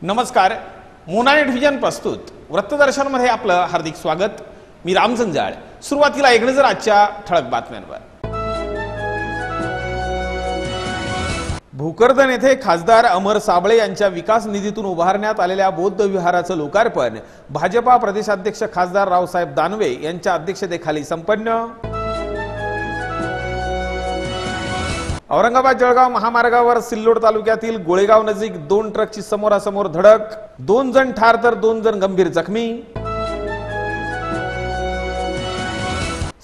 नमस्कार, मोनाने डिव्हिजन प्रस्तुत वृत्तदर्शनमध्ये आपलं हार्दिक स्वागत। मी राम जंजाळ। सुरुवातीला एक नजर आजच्या ठळक बातम्यांवर। भोकरदन येथे खासदार अमर साबळे यांच्या विकास निधीतून उभारण्यात आलेल्या बौद्ध विहाराचं लोकार्पण भाजपा प्रदेशाध्यक्ष खासदार रावसाहेब दानवे यांच्या अध्यक्षतेखाली संपन्न। औरंगाबाद जळगाव महामार्गावर सिल्लोड तालुक्यातील गोळेगाव नजीक 2 ट्रकची समोरासमोर धडक, 2 जण ठार तर 2 जण गंभीर जखमी।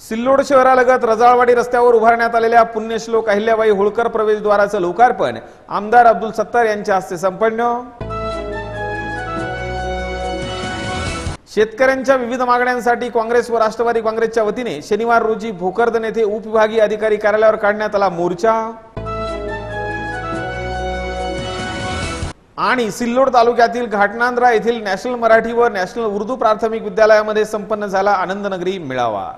सिल्लोड शहरालगत रजाळवाडी रस्त्यावर उभारण्यात आलेल्या पुण्यश्लोक अहिल्याबाई होळकर प्रवेशद्वाराचं लोकार्पण आमदार अब्दुल सत्तार यांच्या हस्ते संपन्न। शेतकऱ्यांच्या विविध मागण्यांसाठी काँग्रेस व राष्ट्रवादी काँग्रेसच्या वतीने शनिवार रोजी भोकरदन येथे उपविभागीय अधिकारी कार्यालयावर काढण्यात आला मोर्चा। आणि सिल्लोड तालुक्यातील घाटनांद्रा येथील नॅशनल मराठी व नॅशनल उर्दू प्राथमिक विद्यालयामध्ये संपन्न झाला आनंदनगरी मेळावा।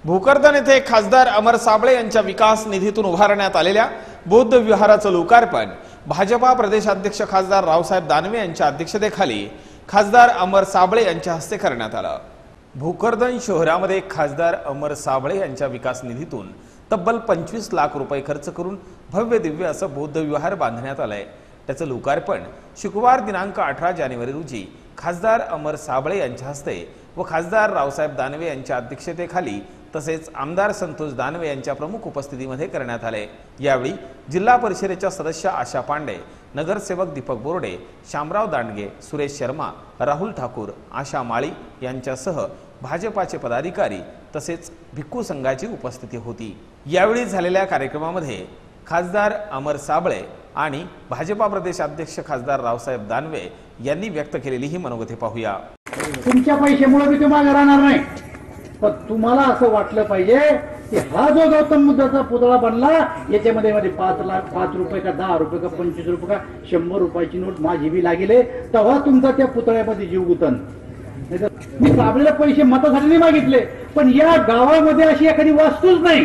भोकरदन येथे खासदार अमर साबळे यांच्या विकास निधीतून उभारण्यात आलेल्या बौद्ध विहाराचं लोकार्पण भाजपा प्रदेशाध्यक्ष खासदार रावसाहेब दानवे यांच्या अध्यक्षतेखाली खासदार अमर साबळे यांच्या हस्ते करण्यात आलं। भोकरदन शहरामध्ये खासदार अमर साबळे यांच्या विकास निधीतून तब्बल 25 लाख रुपये खर्च करून भव्य दिव्य असं बौद्ध विहार बांधण्यात आलंय। त्याचं लोकार्पण शुक्रवार दिनांक 18 जानेवारी रोजी खासदार अमर साबळे यांच्या हस्ते व खासदार रावसाहेब दानवे यांच्या अध्यक्षतेखाली तसेच आमदार संतोष दानवे यांच्या प्रमुख उपस्थितीमध्ये करण्यात आले। यावेळी जिल्हा परिषदेच्या सदस्य आशा पांडे, नगरसेवक दीपक बोर्डे, शामराव दांडगे, सुरेश शर्मा, राहुल ठाकूर, आशा माळी यांच्यासह भाजपाचे पदाधिकारी तसेच भिक्खू संघाची उपस्थिती होती। यावेळी झालेल्या कार्यक्रमामध्ये खासदार अमर साबळे आणि भाजपा प्रदेशाध्यक्ष खासदार रावसाहेब दानवे यांनी व्यक्त केलेली ही मनोगते पाहूया। तुमच्या पैशामुळे मी तुम्हाला राहणार नाही, पण तुम्हाला असं वाटलं पाहिजे की हा जो गौतम बुद्धाचा पुतळा बनला याच्यामध्ये 5 रुपये का 10 रुपये का 25 रुपये का 100 रुपयाची नोट माझी बी लागेले, तेव्हा तुमचा त्या पुतळ्यामध्ये जीव गुतन। मी साबळेला पैसे मतासाठी नाही मागितले, पण या गावामध्ये अशी एखादी वास्तूच नाही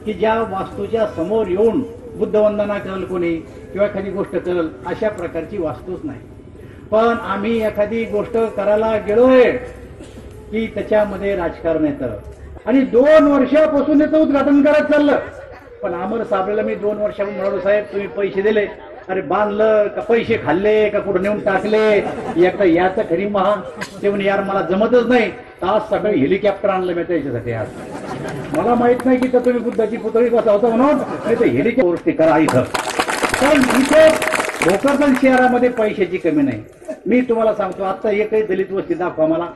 की ज्या वास्तूच्या समोर येऊन बुद्धवंदना करेल कोणी किंवा एखादी गोष्ट करेल, अशा प्रकारची वास्तूच नाही। पण आम्ही एखादी गोष्ट करायला गेलोय की त्याच्यामध्ये राजकारण येतं आणि 2 वर्षापासून त्याचं उद्घाटन करत चाललं। पण अमर साबळेला मी 2 वर्षापासून म्हणालो, साहेब तुम्ही पैसे दिले, अरे बांधलं का पैसे खाल्ले का कुठं नेऊन टाकले, एकदा याचं खरी महान ते म्हणे यार मला जमतच नाही, आज सकाळी हेलिकॉप्टर आणलं मी त्याच्यासाठी। आज मला माहित नाही की तुम्ही बुद्धाची पुतळी कसा होता म्हणून, नाही तर हेलिकॉप्टर करा इथं। पण इथे भोकरदन शहरामध्ये पैशाची कमी नाही। मी तुम्हाला सांगतो, आता एकही दलित वस्ती दाखवा मला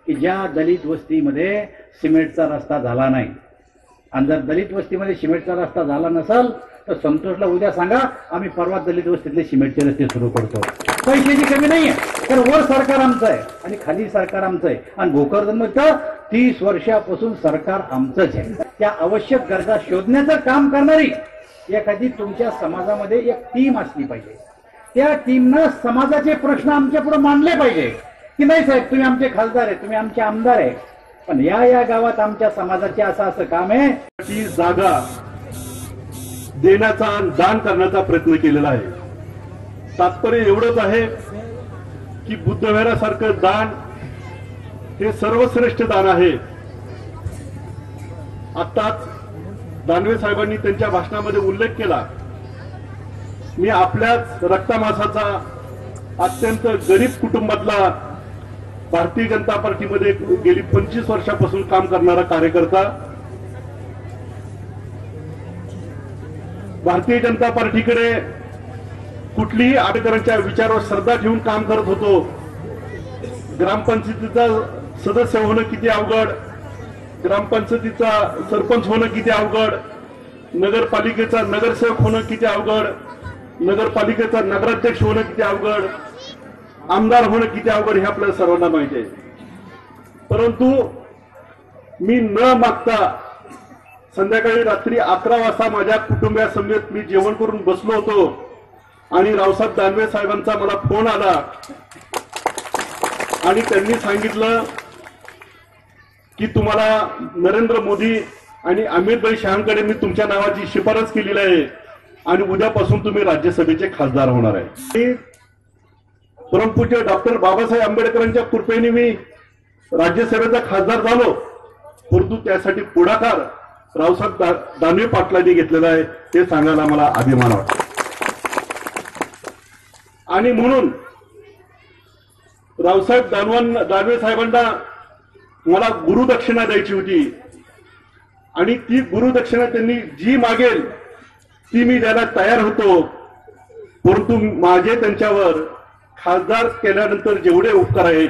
की ज्या दलित वस्तीमध्ये सिमेंटचा रस्ता झाला नाही। आणि जर दलित वस्तीमध्ये सिमेंटचा रस्ता झाला नसेल तर संतोषला उद्या सांगा, आम्ही परवा दलित वस्तीतले सिमेंटचे रस्ते सुरू करतो। पैशाची कमी नाहीये, तर वर सरकार आमचं आहे आणि खाली सरकार आमचं आहे। आणि भोकरदनमध्ये 30 वर्षापासून सरकार आमचंच आहे। त्या आवश्यक गरजा शोधण्याचं काम करणारी एखादी तुमच्या समाजामध्ये एक टीम असली पाहिजे। त्या टीमनं समाजाचे प्रश्न आमच्या पुढे मांडले पाहिजे की नाही साहेब तुम्ही आमचे खासदार आहे, तुम्ही आमचे आमदार आहे, पण या गावात आमच्या समाजाचे असं काम आहे। ती जागा देण्याचा दान करण्याचा प्रयत्न केलेला आहे। तात्पर्य एवढंच आहे की बुद्धविहारासारखं दान हे सर्वश्रेष्ठ दान आहे। आताच दानवे साहेबांनी त्यांच्या भाषणामध्ये उल्लेख केला, मी आपल्याच रक्तमासाचा अत्यंत गरीब कुटुंबातला भारतीय जनता पार्टीमध्ये गेली 25 वर्षापासून काम करणारा कार्यकर्ता, भारतीय जनता पार्टीकडे कुठलीही आंबेडकरांच्या विचारावर श्रद्धा ठेवून काम करत होतो। ग्रामपंचायतीचा सदस्य होणं किती अवघड, ग्रामपंचायतीचा सरपंच होणं किती अवघड, नगरपालिकेचा नगरसेवक होणं किती अवघड, नगरपालिकेचा नगराध्यक्ष होणं किती अवघड, आमदार होणं किती अवघड हे आपल्याला सर्वांना माहिती आहे। परंतु मी न मागता संध्याकाळी रात्री 11 वाजता माझ्या कुटुंबियासमवेत मी जेवण करून बसलो होतो आणि रावसाहेब दानवे साहेबांचा मला फोन आला आणि त्यांनी सांगितलं की तुम्हाला नरेंद्र मोदी आणि अमित भाई शहांकडे मी तुमच्या नावाची शिफारस केलेली आहे, आणि उद्यापासून तुम्ही राज्यसभेचे खासदार होणार आहे. परमपूज्य डॉक्टर बाबासाहेब आंबेडकरांच्या कृपेने मी राज्यसभेचा खासदार झालो, परंतु त्यासाठी पुढाकार रावसाहेब दानवे पाटलांनी घेतलेला आहे, ते सांगायला मला अभिमान वाटतो. आणि म्हणून रावसाहेब दानवे साहेबांना मला गुरुदक्षिणा द्यायची होती आणि ती गुरुदक्षिणा त्यांनी जी मागेल ती मी द्यायला तयार होतो. परंतु माझे त्यांच्यावर खासदार केल्यानंतर जेवढे उपकार आहेत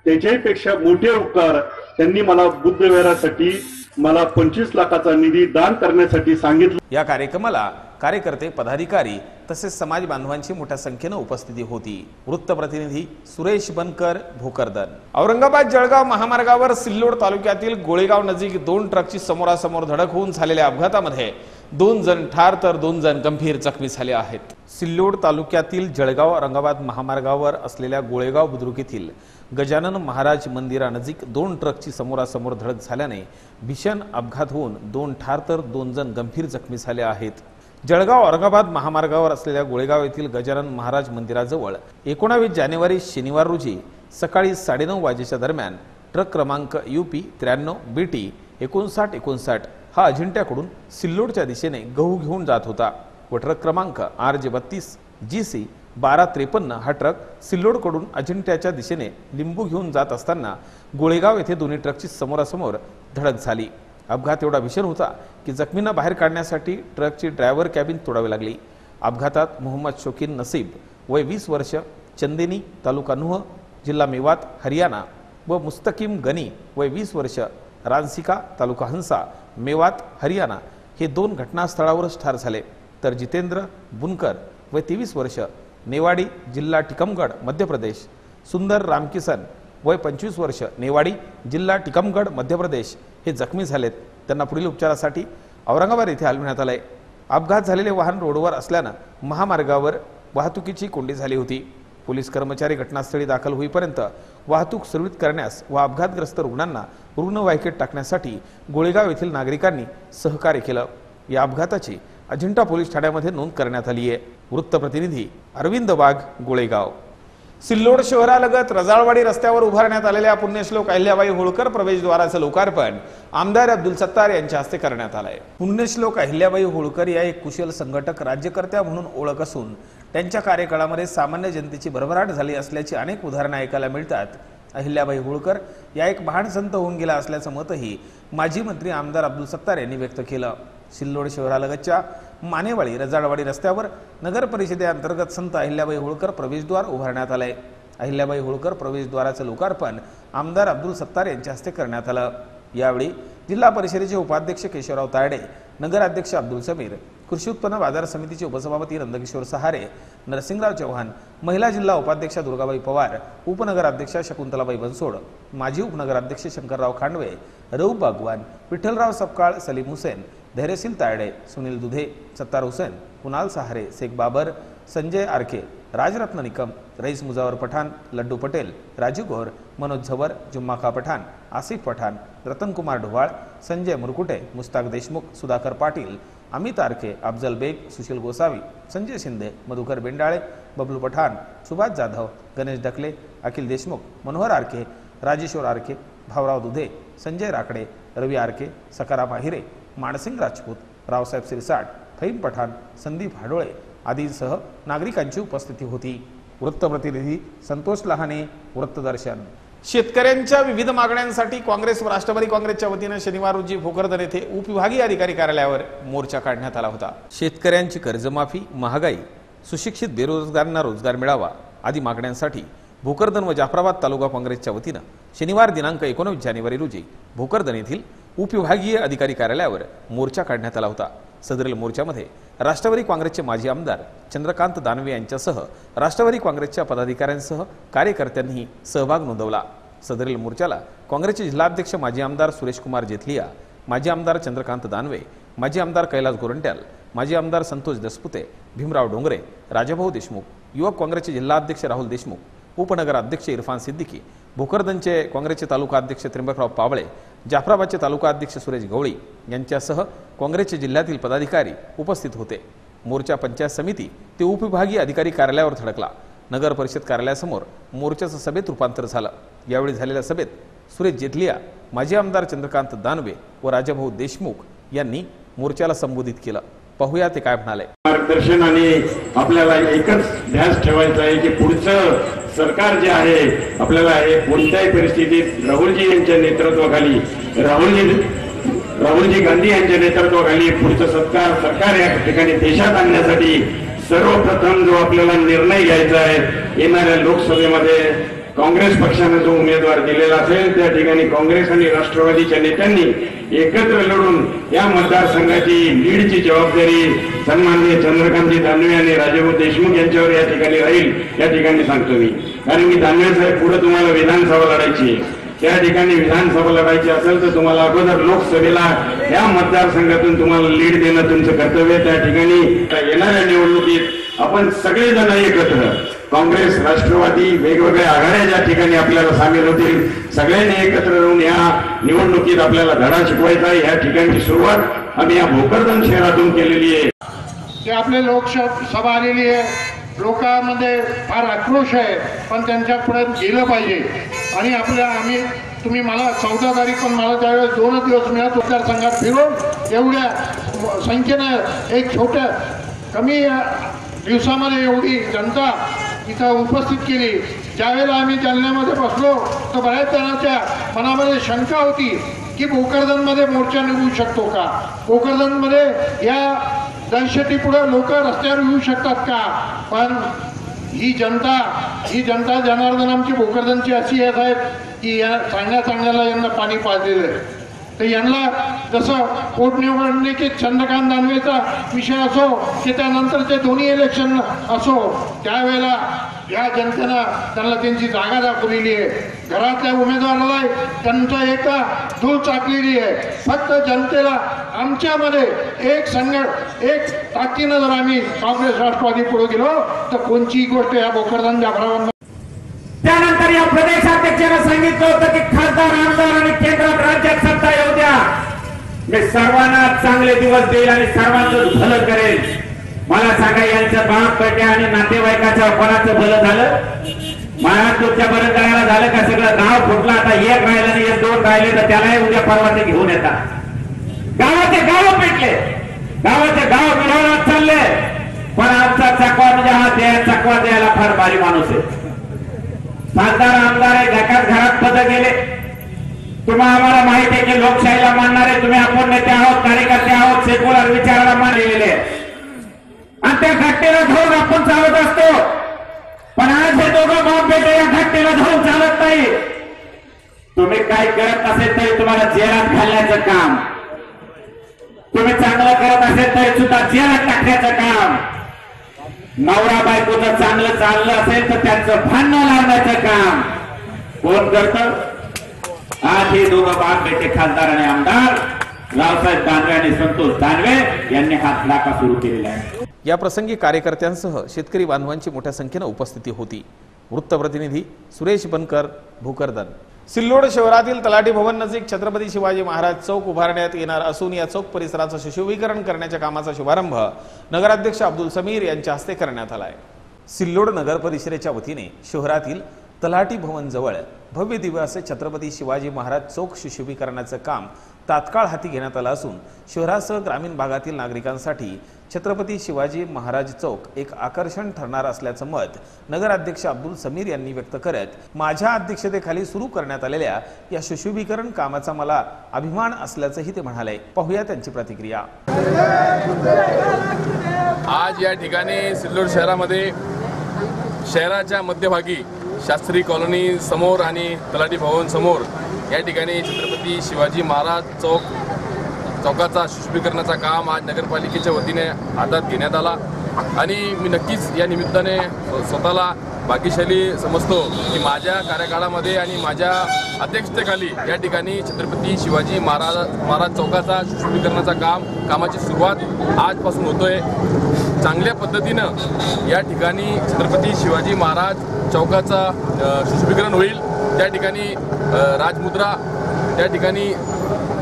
त्याच्याही पेक्षा मोठे उपकार त्यांनी मला बुद्धविहारासाठी मला 25 लाखाचा निधी दान करण्यासाठी सांगितलं. या कार्यक्रमाला कार्यकर्ते, पदाधिकारी तसेच समाज बांधवांची मोठ्या संख्येने उपस्थिती होती. वृत्त प्रतिनिधी सुरेश बनकर, भोकरदन. औरंगाबाद जळगाव महामार्गावर सिल्लोड तालुक्यातील गोळेगाव नजीक 2 ट्रकची समोरासमोर धडक होऊन झालेल्या अपघातामध्ये 2 जण ठार तर 2 जण गंभीर जखमी झाले आहेत. सिल्लोड तालुक्यातील जळगाव औरंगाबाद महामार्गावर असलेल्या गोळेगाव बुद्रुक येथील गजानन महाराज मंदिरानजीक 2 ट्रकची समोरासमोर धडक झाल्याने भीषण अपघात होऊन 2 ठार तर 2 जण गंभीर जखमी झाले आहेत. जळगाव औरंगाबाद महामार्गावर असलेल्या गोळेगाव येथील गजानन महाराज मंदिराजवळ 19 जानेवारी शनिवार रोजी सकाळी 9:30 वाजेच्या दरम्यान ट्रक क्रमांक UP 93 BT 5959 हा अजिंठ्याकडून सिल्लोडच्या दिशेने गहू घेऊन जात होता व ट्रक क्रमांक RJ 32 GC 1253 हा ट्रक सिल्लोडकडून अजिंठ्याच्या दिशेने लिंबू घेऊन जात असताना गोळेगाव येथे दोन्ही ट्रकची समोरासमोर धडक झाली. अपघात एवढा भीषण होता की जखमींना बाहेर काढण्यासाठी ट्रकची ड्रायव्हर कॅबिन तोडावी लागली. अपघातात मोहम्मद शोकीन नसीब वय 20 वर्ष, चंदेनी तालुका नुह जिल्हा मेवात हरियाणा व मुस्तकीम गनी वय 20 वर्ष, रानसिका तालुका हंसा मेवात हरियाणा हे 2 घटनास्थळावरच ठार झाले. तर जितेंद्र बुनकर वय 23 वर्ष, नेवाडी जिल्हा टिकमगड मध्य प्रदेश, सुंदर रामकिसन वय 25 वर्ष, नेवाडी जिल्हा टिकमगड मध्य प्रदेश हे जखमी झालेत. त्यांना पुढील उपचारासाठी औरंगाबाद येथे हलविण्यात आले. अपघात झालेले वाहन रोडवर असल्यानं महामार्गावर वाहतुकीची कोंडी झाली होती. पोलीस कर्मचारी घटनास्थळी दाखल होईपर्यंत वाहतूक सुरळीत करण्यास व अपघातग्रस्त रुग्णांना रुग्णवाहिकेत टाकण्यासाठी गोळेगाव येथील नागरिकांनी सहकार्य केलं. या अपघाताची अजिंठा पोलीस ठाण्यामध्ये नोंद करण्यात आली आहे. वृत्त प्रतिनिधी अरविंद वाघ, गोळेगाव. सिल्लोड शहरालगत रजाळवाडी रस्त्यावर उभारण्यात आलेल्या पुण्यश्लोक अहिल्याबाई होळकर प्रवेशद्वाराचं लोकार्पण आमदार अब्दुल सत्तार यांच्या हस्ते करण्यात आलंय. पुण्यश्लोक अहिल्याबाई होळकर या एक कुशल संघटक, राज्यकर्त्या म्हणून ओळख असून त्यांच्या कार्यकाळामध्ये सामान्य जनतेची भरभराट झाली असल्याची अनेक उदाहरणं ऐकायला मिळतात. अहिल्याबाई होळकर या एक महान संत होऊन गेला असल्याचं मतही माजी मंत्री आमदार अब्दुल सत्तार यांनी व्यक्त केलं. सिल्लोड शहरालगतच्या मानेवाडी रजाळवाडी रस्त्यावर नगर परिषदेअंतर्गत संत अहिल्याबाई होळकर प्रवेशद्वार उभारण्यात आलंय. अहिल्याबाई होळकर प्रवेशद्वाराचं लोकार्पण आमदार अब्दुल सत्तार यांच्या हस्ते करण्यात आलं. यावेळी जिल्हा परिषदेचे उपाध्यक्ष केशवराव तायडे, नगराध्यक्ष अब्दुल समीर, कृषी उत्पन्न बाजार समितीचे उपसभापती नंदकिशोर सहारे, नरसिंगराव चव्हाण, महिला जिल्हा उपाध्यक्षा दुर्गाबाई पवार, उपनगराध्यक्षा शकुंतलाबाई बनसोड, माजी उपनगराध्यक्ष शंकरराव खांडवे, रऊफ बागवान, विठ्ठलराव सपकाळ, सलीम हुसेन, धैर्यशील तायडे, सुनील दुधे, सत्तार हुसेन, कुणाल सहारे, शेख बाबर, संजय आरके, राजरत्न निकम, रईस मुजावर पठाण, लड्डू पटेल, राजू गौर, मनोज झवर, जुम्मा खा पठाण, आसिफ पठाण, रतनकुमार ढोवाळ, संजय मुरकुटे, मुस्ताक देशमुख, सुधाकर पाटील, अमित आरके, अफजल बेग, सुशील गोसावी, संजय शिंदे, मधुकर बेंडाळे, बबलू पठाण, सुभाष जाधव, गणेश ढकले, अखिल देशमुख, मनोहर आरके, राजेश्वर आरके, भावराव दुधे, संजय राकडे, रवी आरके, सकाराम आहिरे, मानसिंग राजपूत, रावसाहेब सिरसाट, फहीम पठाण, संदीप हाडोळे आदींसह नागरिकांची उपस्थिती होती. वृत्त प्रतिनिधी संतोष लहाने, वृत्तदर्शन. शेतकऱ्यांच्या विविध मागण्यांसाठी काँग्रेस व राष्ट्रवादी काँग्रेसच्या वतीने शनिवार रोजी भोकरदन येथे उपविभागीय अधिकारी कार्यालयावर मोर्चा काढण्यात आला होता. शेतकऱ्यांची कर्जमाफी, महागाई, सुशिक्षित बेरोजगारांना रोजगार मिळावा आदी मागण्यांसाठी भोकरदन व जाफराबाद तालुका काँग्रेसच्या वतीने शनिवार दिनांक 19 जानेवारी रोजी भोकरदन येथील उपविभागीय अधिकारी कार्यालयावर मोर्चा काढण्यात आला होता. सदरील मोर्चामध्ये राष्ट्रवादी काँग्रेसचे माजी आमदार चंद्रकांत दानवे यांच्यासह राष्ट्रवादी काँग्रेसच्या पदाधिकाऱ्यांसह कार्यकर्त्यांनी सहभाग नोंदवला. सदरील मोर्चाला काँग्रेसचे जिल्हाध्यक्ष माजी आमदार सुरेश कुमार जेथलिया, माजी आमदार चंद्रकांत दानवे, माजी आमदार कैलास गोरंट्याल, माजी आमदार संतोष दसपुते, भीमराव डोंगरे, राजाभाऊ देशमुख, युवक काँग्रेसचे जिल्हाध्यक्ष राहुल देशमुख, उपनगराध्यक्ष इरफान सिद्दीकी, भोकरदनचे काँग्रेसचे तालुका अध्यक्ष त्र्यंबकराव पावळे, जाफराबादचे तालुका अध्यक्ष सुरेश गवळी यांच्यासह काँग्रेसचे जिल्ह्यातील पदाधिकारी उपस्थित होते. मोर्चा पंचायत समिती ते उपविभागीय अधिकारी कार्यालयावर धडकला। नगर परिषद कार्यालयासमोर मोर्चाचं सभेत रूपांतर झालं। यावेळी झालेल्या सभेत सुरेश जेटलिया, माजी आमदार चंद्रकांत दानवे व राजाभाऊ देशमुख यांनी मोर्चाला संबोधित केलं। पाहूया ते काय म्हणाले। मार्गदर्शन आणि आपल्याला एकच ध्यास ठेवायचं आहे की पुढचं सरकार जे आहे आपल्याला हे कोणत्याही परिस्थितीत राहुलजी यांच्या नेतृत्वाखाली राहुलजी गांधी यांच्या नेतृत्वाखाली पुढचं सरकार या ठिकाणी देशात आणण्यासाठी सर्वप्रथम जो आपल्याला निर्णय घ्यायचा आहे, येणाऱ्या लोकसभेमध्ये काँग्रेस पक्षाने जो उमेदवार दिलेला असेल त्या ठिकाणी काँग्रेस आणि राष्ट्रवादीच्या नेत्यांनी एकत्र लढून या मतदारसंघाची लीडची जबाबदारी सन्माननीय चंद्रकांत दानवे आणि राजाभाऊ देशमुख यांच्यावर या ठिकाणी राहील या ठिकाणी सांगतो मी। कारण की दानवे साहेब पुढे तुम्हाला विधानसभा लढायची, त्या ठिकाणी विधानसभा लढायची असेल तर तुम्हाला अगोदर लोकसभेला या मतदारसंघातून तुम्हाला लीड देणं तुमचं कर्तव्य। त्या ठिकाणी येणाऱ्या निवडणुकीत आपण सगळेजण एकत्र काँग्रेस राष्ट्रवादी वेगवेगळ्या आघाड्या ज्या ठिकाणी आपल्याला सामील होतील सगळ्यांनी एकत्र राहून या निवडणुकीत आपल्याला धडा शिकवायचा आहे। या ठिकाणची सुरुवात आम्ही या भोकरदन शहरातून केलेली आहे। की आपले लोकसभा आलेली आहे, लोकांमध्ये फार आक्रोश आहे, पण त्यांच्यापर्यंत गेलं पाहिजे। आणि तुम्ही मला 14 तारीख पण मला त्यावेळेस 2 दिवस मिळत मतदारसंघात फिरून एवढ्या संख्येनं एक छोट्या कमी दिवसामध्ये एवढी जनता इथं उपस्थित केली। ज्यावेळेला आम्ही जालन्यामध्ये बसलो तर बऱ्याच जणांच्या मनामध्ये शंका होती की भोकरदनमध्ये मोर्चा निघू शकतो का, भोकरदनमध्ये या दहशतीपुढे लोक रस्त्यावर येऊ शकतात का। पण ही जनता जनार्दन आमची भोकरदनची अशी आहे साहेब की या सांगण्याला यांना पाणी पाजलेलं आहे। तर यांना जसं पोटनिवडणुकीत चंद्रकांत दानवेचा विषय असो की त्यानंतरचे दोन्ही इलेक्शन असो त्यावेळेला या जनतेनं त्यांना त्यांची जागा दाखवलेली आहे। घरातल्या उमेदवाराला त्यांचा एका धूळ चाकलेली आहे। फक्त जनतेला आमच्यामध्ये एक ताकदीनं जर आम्ही काँग्रेस राष्ट्रवादी पुढे गेलो तर कोणतीही गोष्ट या भोकरदन जाफराबाद। त्यानंतर या प्रदेशाध्यक्षांना सांगितलं होतं की खासदार आमदार आणि केंद्रात राज्यात सत्ता येऊ द्या, मी सर्वांना चांगले दिवस देईल आणि सर्वांचं भलं करेल। मला सांगा यांच्या बाप पेट्या आणि नातेवाईकाच्या कोणाचं भलं झालं? महाराज तुमच्या बरं करायला झालं का? सगळं गाव फुटलं, आता एक राहिलं नाही, 2 राहिले तर त्यालाही उद्या परवा ते घेऊन येतात। गावाचे गाव पेटले, गावाचे गाव मिळवण्यात चालले, पण आमचा चकवा म्हणजे हा चकवा द्यायला फार भारी माणूस आहे। खासदार आमदार एकाच घरात पद गेले। तुम्हाला आम्हाला माहिती आहे की लोकशाहीला मानणारे तुम्ही आपण नेते आहोत, कार्यकर्ते आहोत, सेक्युलर विचाराला मानलेले आणि त्या घटनेला धरून आपण चालत असतो। पण आज हे दोघं बाप बेटे या घटनेला धरून चालत नाही। तुम्ही काय करत असेल तरी तुम्हाला जेलात घालण्याचं काम, तुम्ही चांगलं करत असेल तरी सुद्धा जेलात टाकण्याचं काम, नवरा बायकोचं चांगलं चाललं असेल तर त्यांचं भांडण लावण्याचं काम कोण करतं? आज हे दोघं बाप बेटे खासदार आणि आमदार रावसाहेब दानवे आणि संतोष दानवे यांनी हा धडाका सुरू केलेला आहे। या प्रसंगी कार्यकर्त्यांसह शेतकरी बांधवांची मोठ्या संख्येने उपस्थिती होती। वृत्तप्रतिनिधी सुरेश बनकर, भोकरदन। सिल्लोड शहरातील तलाठी भवन नजीक छत्रपती शिवाजी महाराज चौक उभारण्यात येणार असून या चौक परिसराचं सुशोभीकरण करण्याच्या कामाचा शुभारंभ नगराध्यक्ष अब्दुल समीर यांच्या हस्ते करण्यात आला आहे। सिल्लोड नगर परिषदेच्या वतीने शहरातील तलाठी भवन जवळ भव्य दिव्य असे छत्रपती शिवाजी महाराज चौक सुशोभीकरणाचं काम तात्काळ हाती घेण्यात आलं असून शहरासह ग्रामीण भागातील नागरिकांसाठी छत्रपती शिवाजी महाराज चौक एक आकर्षण ठरणार असल्याचं मत नगराध्यक्ष अब्दुल समीर यांनी व्यक्त करत माझ्या अध्यक्षतेखाली सुरू करण्यात आलेल्या या सुशोभीकरण कामाचा मला अभिमान असल्याचंही ते म्हणाले। पाहूया त्यांची प्रतिक्रिया। आज या ठिकाणी सिल्लोड शहरामध्ये शहराच्या मध्यभागी शास्त्री कॉलनी समोर आणि तलाठी भवन समोर या ठिकाणी छत्रपती शिवाजी महाराज चौकाचा सुशोभीकरणाचा काम आज नगरपालिकेच्या वतीने हातात घेण्यात आला आणि मी नक्कीच या निमित्ताने स्वतःला भाग्यशाली समजतो की माझ्या कार्यकाळामध्ये आणि माझ्या अध्यक्षतेखाली या ठिकाणी छत्रपती शिवाजी महाराज चौकाचा सुशोभीकरणाचा कामाची सुरुवात आजपासून होतोय। चांगल्या पद्धतीनं या ठिकाणी छत्रपती शिवाजी महाराज चौकाचा सुशोभीकरण होईल। त्या ठिकाणी राजमुद्रा त्या ठिकाणी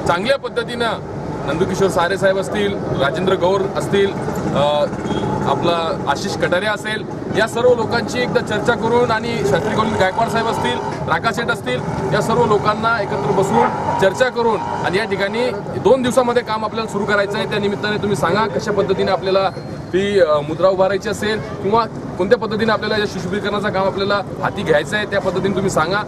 चांगल्या पद्धतीनं नंदकिशोर सारे साहेब असतील, राजेंद्र गौर असतील, आपला आशिष कटारे असेल, या सर्व लोकांची एकदा चर्चा करून आणि शास्त्री कॉलनी गायकवाड साहेब असतील, राका सेठ असतील, या सर्व लोकांना एकत्र बसून चर्चा करून आणि या ठिकाणी 2 दिवसामध्ये काम आपल्याला सुरू करायचं आहे. त्या निमित्ताने तुम्ही सांगा कशा पद्धतीने आपल्याला ती मुद्रा उभारायची असेल किंवा कोणत्या पद्धतीने आपल्याला या सुशोभीकरणाचं काम आपल्याला हाती घ्यायचं आहे, त्या पद्धतीने तुम्ही सांगा.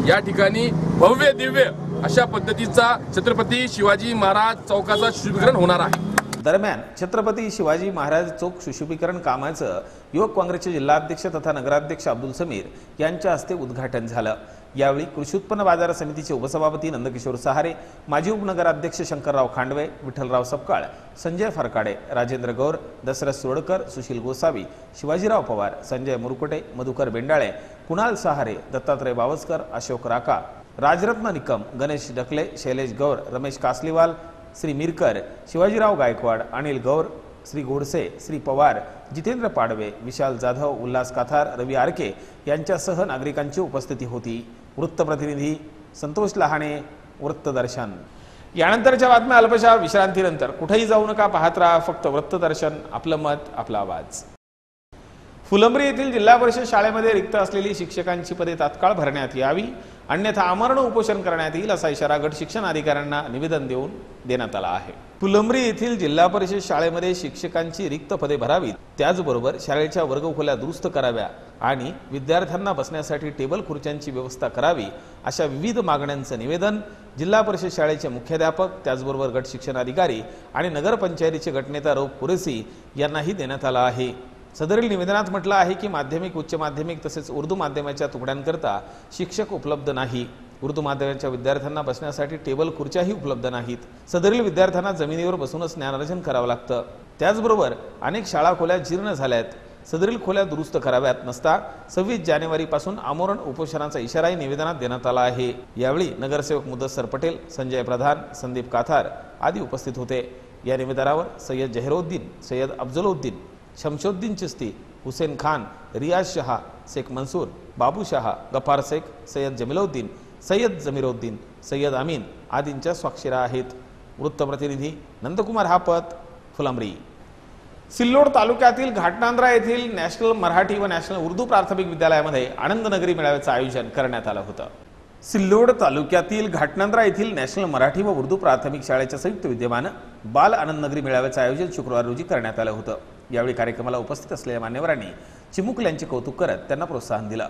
या ठिकाणी भव्य दिव्य अशा पद्धतीचा छत्रपती शिवाजी महाराज चौकाचा सुशोभीकरण होणार आहे. दरम्यान छत्रपती शिवाजी महाराज चौक सुशोभीकरण कामाचं युवक काँग्रेसचे जिल्हाध्यक्ष तथा नगराध्यक्ष अब्दुल समीर यांच्या हस्ते उद्घाटन झालं. यावेळी कृषी उत्पन्न बाजार समितीचे उपसभापती नंदकिशोर सहारे, माजी उपनगराध्यक्ष शंकरराव खांडवे, विठ्ठलराव सपकाळ, संजय फरकाडे, राजेंद्र गौर, दशरथ सोडकर, सुशील गोसावी, शिवाजीराव पवार, संजय मुरकुटे, मधुकर बेंडाळे, कुणाल सहारे, दत्तात्रय बावस्कर, अशोक राका, राजरत्न निकम, गणेश डकले, शैलेश गौर, रमेश कासलीवाल, श्री मिरकर, शिवाजीराव गायकवाड, अनिल गौर, श्री गोडसे, श्री पवार, जितेंद्र पाडवे, विशाल जाधव, उल्हास काथार, रवी आरके यांच्यासह नागरिकांची उपस्थिती होती. वृत्तप्रतिनिधी संतोष लहाणे, वृत्तदर्शन. यानंतरच्या बातम्या अल्पशा विश्रांतीनंतर. कुठेही जाऊ नका, पाहत राहा फक्त वृत्तदर्शन. आपलं मत, आपला आवाज. फुलंब्री येथील जिल्हा परिषद शाळेमध्ये रिक्त असलेली शिक्षकांची पदे तात्काळ भरण्यात यावी, अन्यथा आमरण उपोषण करण्यात येईल असा इशारा गट शिक्षण अधिकाऱ्यांना निवेदन देण्यात आला आहे. फुलंब्री येथील जिल्हा परिषद शाळेमध्ये शिक्षकांची रिक्त पदे भरावीत, त्याचबरोबर शाळेच्या वर्गखोल्या दुरुस्त कराव्या आणि विद्यार्थ्यांना बसण्यासाठी टेबल खुर्च्यांची व्यवस्था करावी अशा विविध मागण्यांचं निवेदन जिल्हा परिषद शाळेचे मुख्याध्यापक, त्याचबरोबर गट शिक्षण अधिकारी आणि नगरपंचायतीचे गटनेता रौफ कुरेशी यांनाही देण्यात आला आहे. सदरील निवेदनात म्हटलं आहे की माध्यमिक, उच्च माध्यमिक तसेच उर्दू माध्यमाच्या तुकड्यांकरता शिक्षक उपलब्ध नाही. उर्दू माध्यमाच्या विद्यार्थ्यांना बसण्यासाठी टेबल खुर्च्याही उपलब्ध नाहीत. सदरील विद्यार्थ्यांना जमिनीवर बसूनच ज्ञानार्जन करावं लागतं. त्याचबरोबर अनेक शाळा खोल्या जीर्ण झाल्यात. सदरील खोल्या दुरुस्त कराव्यात, नसता 26 जानेवारीपासून आमरण उपोषणाचा इशाराही निवेदनात देण्यात आला आहे. यावेळी नगरसेवक मुदस्सर पटेल, संजय प्रधान, संदीप काथार आदी उपस्थित होते. या निवेदनावर सय्यद जहिरोद्दीन, सय्यद अफजलुद्दीन, शमशुद्दीन चिश्ती, हुसेन खान, रियाज शहा, शेख मंसूर, बाबू शहा, गफार शेख, सय्यद जमीलुद्दीन, सय्यद जमीरुद्दीन, सय्यद अमीन आदींच्या स्वाक्षऱ्या आहेत. वृत्तप्रतिनिधी नंदकुमार हापत, फुलंब्री. सिल्लोड तालुक्यातील घाटनांद्रा येथील नॅशनल मराठी व नॅशनल उर्दू प्राथमिक विद्यालयामध्ये आनंद नगरी मेळाव्याचं आयोजन करण्यात आलं होतं. सिल्लोड तालुक्यातील घाटनांद्रा येथील नॅशनल मराठी व उर्दू प्राथमिक शाळेच्या संयुक्त विद्यमानं बाल आनंद नगरी मेळाव्याचं आयोजन शुक्रवार रोजी करण्यात आलं होतं. यावेळी कार्यक्रमाला उपस्थित असलेल्या मान्यवरांनी चिमुकल यांचे कौतुक करत त्यांना प्रोत्साहन दिलं.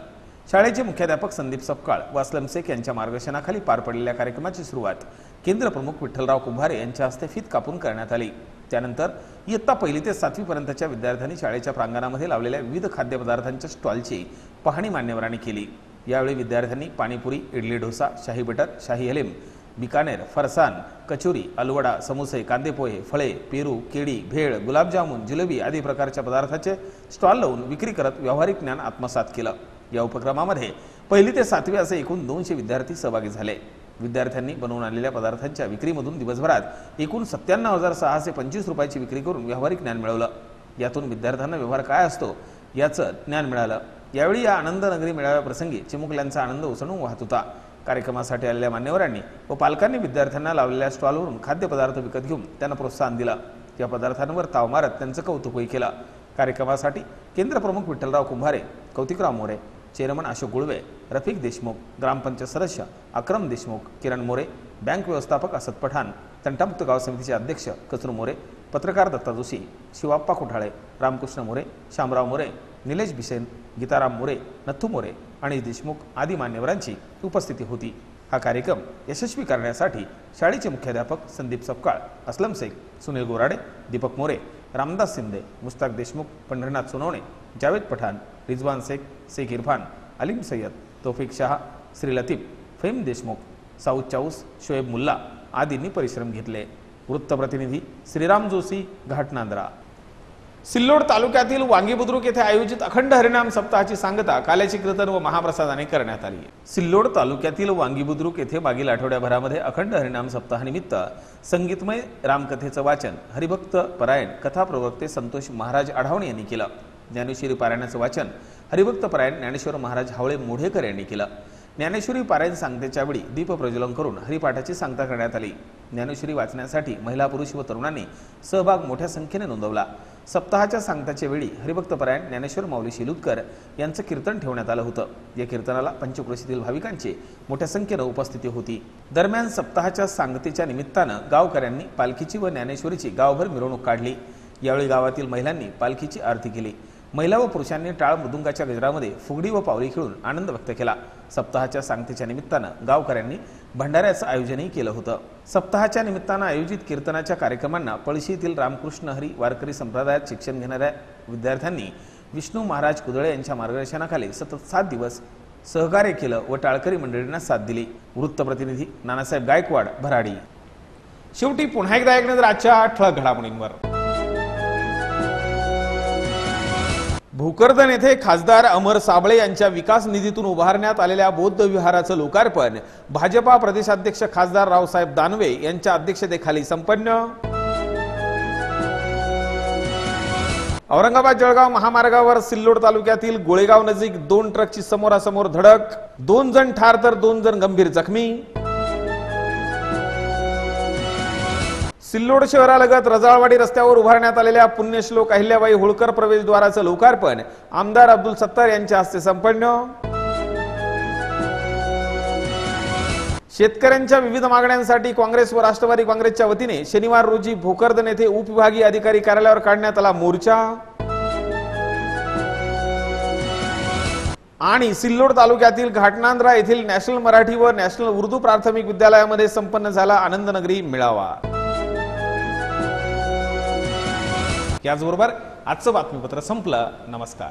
शाळेचे मुख्याध्यापक संदीप सपकाळ व असलम शेख यांच्या मार्गदर्शनाखाली पार पडलेल्या कार्यक्रमाची सुरुवात केंद्र प्रमुख विठ्ठलराव कुंभारे यांच्या हस्ते फीत कापून करण्यात आली. त्यानंतर इयत्ता 1ली ते 7वी पर्यंतच्या विद्यार्थ्यांनी शाळेच्या प्रांगणामध्ये लावलेल्या विविध खाद्यपदार्थांच्या स्टॉलची पाहणी मान्यवरांनी केली. यावेळी विद्यार्थ्यांनी पाणीपुरी, इडली डोसा, शाही बटर, शाही हलीम, बिकानेर, फरसान, कचोरी, अलवडा, समोसे, कांदेपोहे, फळे, पेरू, केळी, भेळ, गुलाबजामुन, जिलेबी आदी प्रकारच्या पदार्थांचे स्टॉल लावून विक्री करत व्यावहारिक ज्ञान आत्मसात केलं. या उपक्रमामध्ये 1ली ते 7वी असे एकूण 200 विद्यार्थी सहभागी झाले. विद्यार्थ्यांनी बनवून आणलेल्या पदार्थांच्या विक्रीमधून दिवसभरात एकूण 97,625 रुपयाची विक्री करून व्यावहारिक ज्ञान मिळवलं. यातून विद्यार्थ्यांना व्यवहार काय असतो याचं ज्ञान मिळालं. यावेळी या आनंद नगरी मेळाव्याप्रसंगी चिमुकल्यांचा आनंद उसळून वाहत होता. कार्यक्रमासाठी आलेल्या मान्यवरांनी व पालकांनी विद्यार्थ्यांना लावलेल्या स्टॉलवरून खाद्यपदार्थ विकत घेऊन त्यांना प्रोत्साहन दिलं. या पदार्थांवर ताव मारत त्यांचं कौतुकही केलं. कार्यक्रमासाठी केंद्र प्रमुख विठ्ठलराव कुंभारे, कौतिकराव मोरे, चेअरमन अशोक गुळवे, रफिक देशमुख, ग्रामपंचायत सदस्य अक्रम देशमुख, किरण मोरे, बँक व्यवस्थापक असद पठाण, तंटामुक्त गाव समितीचे अध्यक्ष कचरू मोरे, पत्रकार दत्ता जोशी, शिवाप्पा कोठाळे, रामकृष्ण मोरे, शामराव मोरे, निलेश बिसेन, गीताराम मोरे, नथू मोरे, अनिश देशमुख आदी मान्यवरांची उपस्थिती होती. हा कार्यक्रम यशस्वी करण्यासाठी शाळेचे मुख्याध्यापक संदीप सपकाळ, असलम शेख, सुनील गोराडे, दीपक मोरे, रामदास शिंदे, मुस्ताक देशमुख, पंढरीनाथ सोनवणे, जावेद पठाण, रिजवान शेख, शेख इरफान, अलीम सय्यद, तौफिक शाह, श्री लतीफ, फहीम देशमुख, साऊद चाऊस, शोएब मुल्ला आदींनी परिश्रम घेतले. वृत्तप्रतिनिधी श्रीराम जोशी, घाटनांद्रा. सिल्लोड तालुक्यातील वांगी बुद्रुक येथे आयोजित अखंड हरिनाम सप्ताहाची सांगता काल्याची कीर्तन व महाप्रसादाने करण्यात आली. सिल्लोड तालुक्यातील वांगी बुद्रुक येथे मागील आठवड्याभरामध्ये अखंड हरिनाम सप्ताहानिमित्त संगीतमय रामकथेचं वाचन हरिभक्त परायण कथा प्रवक्ते संतोष महाराज आढावणे यांनी केलं. ज्ञानेश्वरी पारायणाचं वाचन हरिभक्त परायण ज्ञानेश्वर महाराज हावळे मोढेकर यांनी केलं. ज्ञानेश्वरी पारायण सांगतेच्या वेळी दीपप्रज्वलन करून हरिपाठाची सांगता करण्यात आली। ज्ञानेश्वरी वाचण्यासाठी महिला, पुरुष व तरुणांनी सहभाग मोठ्या संख्येने नोंदवला। सप्ताहाच्या सांगताच्या वेळी हरिभक्तपरायण ज्ञानेश्वर माऊली शिलूतकर यांचं कीर्तन ठेवण्यात आलं होतं। या कीर्तनाला पंचक्रोशीतील भाविकांची मोठ्या संख्येने उपस्थिती होती। दरम्यान सप्ताहाच्या सांगतेच्या निमित्तानं गावकऱ्यांनी पालखीची व ज्ञानेश्वरीची गावभर मिरवणूक काढली। यावेळी गावातील महिलांनी पालखीची आरती केली। महिला व पुरुषांनी टाळ मृदुंगाच्या गजरामध्ये फुगडी व पावली खेळून आनंद व्यक्त केला। सप्ताहाच्या सांगतेच्या निमित्तानं गावकऱ्यांनी भंडाऱ्याचं आयोजनही केलं होतं। सप्ताहाच्या निमित्तानं आयोजित कीर्तनाच्या कार्यक्रमांना पळशी येथील रामकृष्ण हरी वारकरी संप्रदायात शिक्षण घेणाऱ्या विद्यार्थ्यांनी विष्णू महाराज कुदळे यांच्या मार्गदर्शनाखाली सतत 7 दिवस सहकार्य केलं व टाळकरी मंडळींना साथ दिली। वृत्तप्रतिनिधी नानासाहेब गायकवाड, भराडी। शेवटी पुन्हा एकदा एक नजर आजच्या ठळक घडामोडींवर। भोकरदन येथे खासदार अमर साबळे यांच्या विकास निधीतून उभारण्यात आलेल्या बौद्ध विहाराचं लोकार्पण भाजपा प्रदेशाध्यक्ष खासदार रावसाहेब दानवे यांच्या अध्यक्षतेखाली संपन्न। औरंगाबाद जळगाव महामार्गावर सिल्लोड तालुक्यातील गोळेगाव नजीक 2 ट्रकची समोरासमोर धडक, 2 जण ठार तर 2 जण गंभीर जखमी। सिल्लोड शहरालगत रजाळवाडी रस्त्यावर उभारण्यात आलेल्या पुण्यश्लोक अहिल्याबाई होळकर प्रवेशद्वाराचं लोकार्पण आमदार अब्दुल सत्तार यांच्या हस्ते संपन्न। शेतकऱ्यांच्या विविध मागण्यांसाठी काँग्रेस व राष्ट्रवादी काँग्रेसच्या वतीने शनिवार रोजी भोकरदन येथे उपविभागीय अधिकारी कार्यालयावर काढण्यात आला मोर्चा। आणि सिल्लोड तालुक्यातील घाटनांद्रा येथील नॅशनल मराठी व नॅशनल उर्दू प्राथमिक विद्यालयामध्ये संपन्न झाला आनंदनगरी मेळावा। याचबरोबर आजचं बातमीपत्र संपलं। नमस्कार।